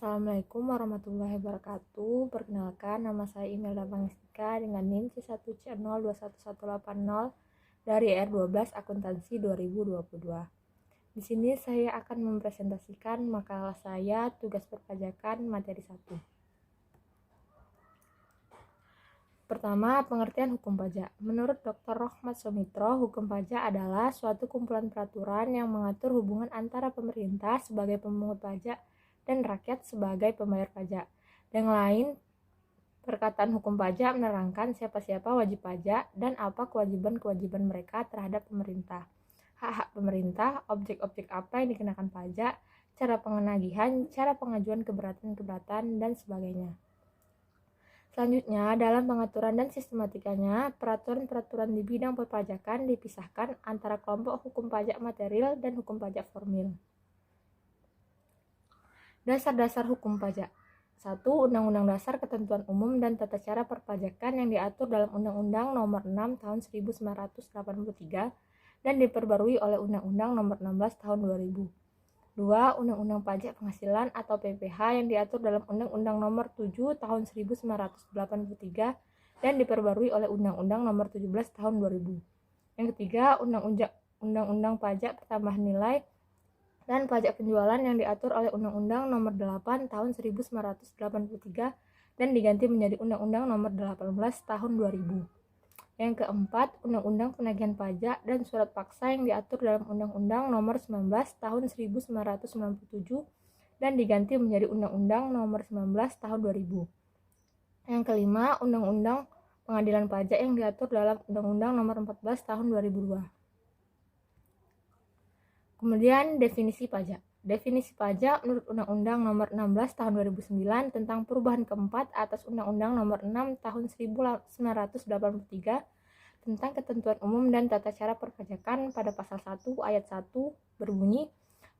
Assalamualaikum warahmatullahi wabarakatuh. Perkenalkan, nama saya Imelda Pangestika dengan NIM C1C021180 dari R12 Akuntansi 2022. Di sini saya akan mempresentasikan makalah saya tugas perpajakan materi 1. Pertama, pengertian hukum pajak. Menurut Dr. Rohmat Somitro, hukum pajak adalah suatu kumpulan peraturan yang mengatur hubungan antara pemerintah sebagai pemungut pajak dan rakyat sebagai pembayar pajak. Dengan lain, perkataan hukum pajak menerangkan siapa-siapa wajib pajak dan apa kewajiban-kewajiban mereka terhadap pemerintah, hak-hak pemerintah, objek-objek apa yang dikenakan pajak, cara pengenagihan, cara pengajuan keberatan-keberatan, dan sebagainya. Selanjutnya, dalam pengaturan dan sistematikanya, peraturan-peraturan di bidang perpajakan dipisahkan antara kelompok hukum pajak material dan hukum pajak formil. Dasar-dasar hukum pajak. 1. Undang-Undang Dasar Ketentuan Umum dan Tata Cara Perpajakan yang diatur dalam Undang-Undang Nomor 6 Tahun 1983 dan diperbarui oleh Undang-Undang Nomor 16 Tahun 2000. 2. Undang-Undang Pajak Penghasilan atau PPh yang diatur dalam Undang-Undang Nomor 7 Tahun 1983 dan diperbarui oleh Undang-Undang Nomor 17 Tahun 2000. Yang ketiga, Undang-Undang Pajak Pertambahan Nilai dan Pajak Penjualan yang diatur oleh Undang-Undang Nomor 8 Tahun 1983 dan diganti menjadi Undang-Undang Nomor 18 Tahun 2000. Yang keempat, Undang-Undang Penagihan Pajak dan Surat Paksa yang diatur dalam Undang-Undang Nomor 19 Tahun 1997 dan diganti menjadi Undang-Undang Nomor 19 Tahun 2000. Yang kelima, Undang-Undang Pengadilan Pajak yang diatur dalam Undang-Undang Nomor 14 Tahun 2002. Kemudian definisi pajak. Definisi pajak menurut Undang-Undang Nomor 16 Tahun 2009 tentang perubahan keempat atas Undang-Undang Nomor 6 Tahun 1983 tentang ketentuan umum dan tata cara perpajakan pada pasal 1 ayat 1 berbunyi,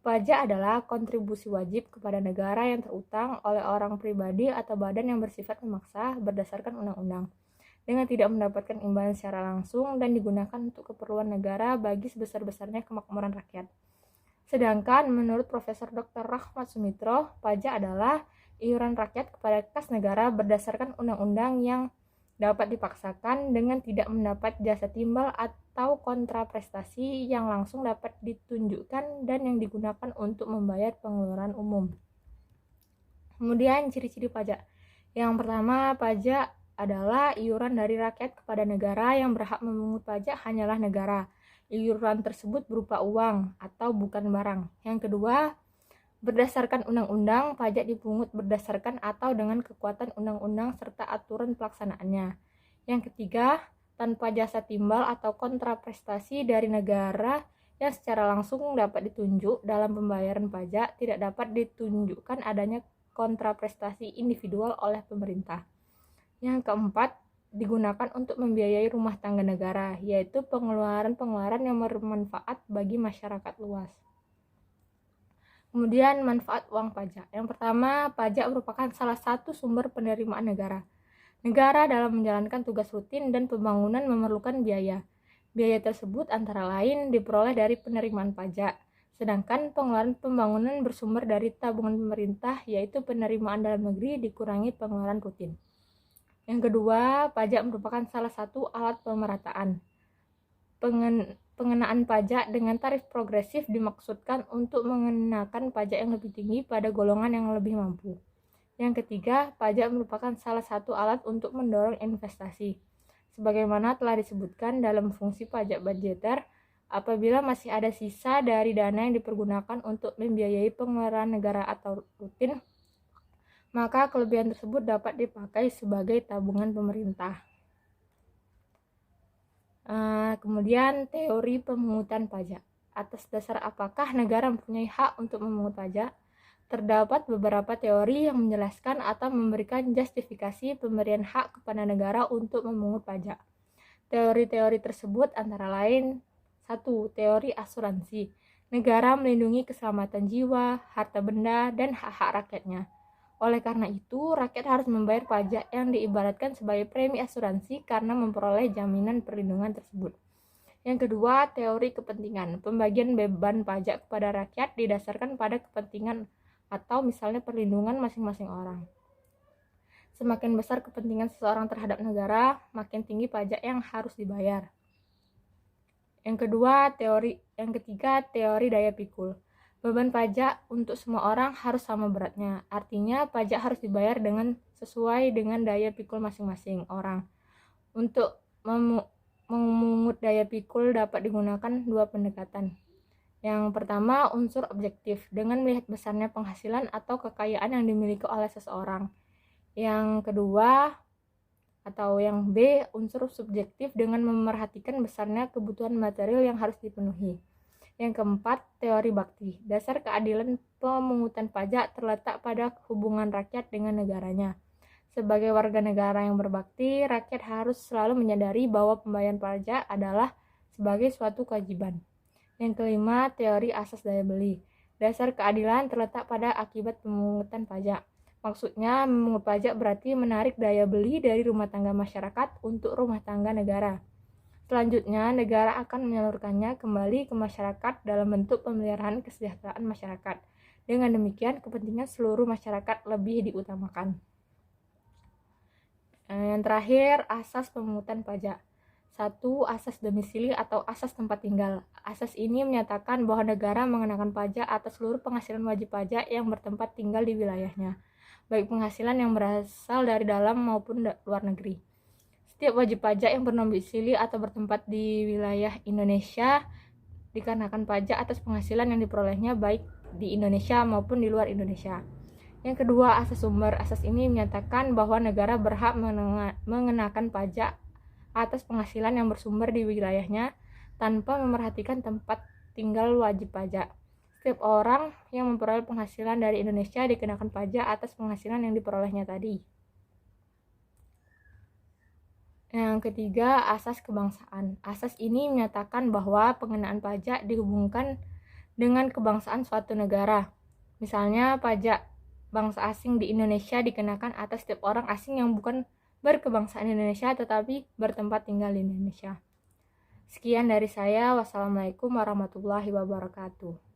pajak adalah kontribusi wajib kepada negara yang terutang oleh orang pribadi atau badan yang bersifat memaksa berdasarkan undang-undang dengan tidak mendapatkan imbalan secara langsung dan digunakan untuk keperluan negara bagi sebesar-besarnya kemakmuran rakyat. Sedangkan menurut Profesor Dr. Rohmat Somitro, pajak adalah iuran rakyat kepada kas negara berdasarkan undang-undang yang dapat dipaksakan dengan tidak mendapat jasa timbal atau kontraprestasi yang langsung dapat ditunjukkan dan yang digunakan untuk membayar pengeluaran umum. Kemudian ciri-ciri pajak. Yang pertama, pajak adalah iuran dari rakyat kepada negara. Yang berhak memungut pajak hanyalah negara. Iuran tersebut berupa uang atau bukan barang. Yang kedua, berdasarkan undang-undang, pajak dipungut berdasarkan atau dengan kekuatan undang-undang serta aturan pelaksanaannya. Yang ketiga, tanpa jasa timbal atau kontraprestasi dari negara yang secara langsung dapat ditunjuk dalam pembayaran pajak, tidak dapat ditunjukkan adanya kontraprestasi individual oleh pemerintah. Yang keempat, digunakan untuk membiayai rumah tangga negara, yaitu pengeluaran-pengeluaran yang bermanfaat bagi masyarakat luas. Kemudian manfaat uang pajak. Yang pertama, pajak merupakan salah satu sumber penerimaan negara. Negara dalam menjalankan tugas rutin dan pembangunan memerlukan biaya. Biaya tersebut antara lain diperoleh dari penerimaan pajak, sedangkan pengeluaran pembangunan bersumber dari tabungan pemerintah, yaitu penerimaan dalam negeri dikurangi pengeluaran rutin. Yang kedua, pajak merupakan salah satu alat pemerataan. Pengenaan pajak dengan tarif progresif dimaksudkan untuk mengenakan pajak yang lebih tinggi pada golongan yang lebih mampu. Yang ketiga, pajak merupakan salah satu alat untuk mendorong investasi. Sebagaimana telah disebutkan dalam fungsi pajak budgeter, apabila masih ada sisa dari dana yang dipergunakan untuk membiayai pengeluaran negara atau rutin, maka kelebihan tersebut dapat dipakai sebagai tabungan pemerintah. Kemudian teori pemungutan pajak. Atas dasar apakah negara mempunyai hak untuk memungut pajak? Terdapat beberapa teori yang menjelaskan atau memberikan justifikasi pemberian hak kepada negara untuk memungut pajak. Teori-teori tersebut antara lain: 1. Teori asuransi. Negara melindungi keselamatan jiwa, harta benda, dan hak-hak rakyatnya. Oleh karena itu, rakyat harus membayar pajak yang diibaratkan sebagai premi asuransi karena memperoleh jaminan perlindungan tersebut. Yang kedua, teori kepentingan. Pembagian beban pajak kepada rakyat didasarkan pada kepentingan atau misalnya perlindungan masing-masing orang. Semakin besar kepentingan seseorang terhadap negara, makin tinggi pajak yang harus dibayar. Yang ketiga, teori daya pikul. Beban pajak untuk semua orang harus sama beratnya. Artinya, pajak harus dibayar sesuai dengan daya pikul masing-masing orang. Untuk memungut daya pikul dapat digunakan dua pendekatan. Yang pertama, unsur objektif, dengan melihat besarnya penghasilan atau kekayaan yang dimiliki oleh seseorang. Yang kedua, atau yang B, unsur subjektif, dengan memerhatikan besarnya kebutuhan material yang harus dipenuhi. Yang keempat, teori bakti. Dasar keadilan pemungutan pajak terletak pada hubungan rakyat dengan negaranya. Sebagai warga negara yang berbakti, rakyat harus selalu menyadari bahwa pembayaran pajak adalah sebagai suatu kewajiban. Yang kelima, teori asas daya beli. Dasar keadilan terletak pada akibat pemungutan pajak. Maksudnya, memungut pajak berarti menarik daya beli dari rumah tangga masyarakat untuk rumah tangga negara. Selanjutnya, negara akan menyalurkannya kembali ke masyarakat dalam bentuk pemeliharaan kesejahteraan masyarakat. Dengan demikian, kepentingan seluruh masyarakat lebih diutamakan. Yang terakhir, asas pemungutan pajak. 1. Asas domisili atau asas tempat tinggal. Asas ini menyatakan bahwa negara mengenakan pajak atas seluruh penghasilan wajib pajak yang bertempat tinggal di wilayahnya, baik penghasilan yang berasal dari dalam maupun luar negeri. Setiap wajib pajak yang berdomisili atau bertempat di wilayah Indonesia dikenakan pajak atas penghasilan yang diperolehnya baik di Indonesia maupun di luar Indonesia. Yang kedua, asas sumber. Asas ini menyatakan bahwa negara berhak mengenakan pajak atas penghasilan yang bersumber di wilayahnya tanpa memerhatikan tempat tinggal wajib pajak. Setiap orang yang memperoleh penghasilan dari Indonesia dikenakan pajak atas penghasilan yang diperolehnya tadi. Yang ketiga, asas kebangsaan. Asas ini menyatakan bahwa pengenaan pajak dihubungkan dengan kebangsaan suatu negara. Misalnya, pajak bangsa asing di Indonesia dikenakan atas setiap orang asing yang bukan berkebangsaan Indonesia tetapi bertempat tinggal di Indonesia. Sekian dari saya. Wassalamualaikum warahmatullahi wabarakatuh.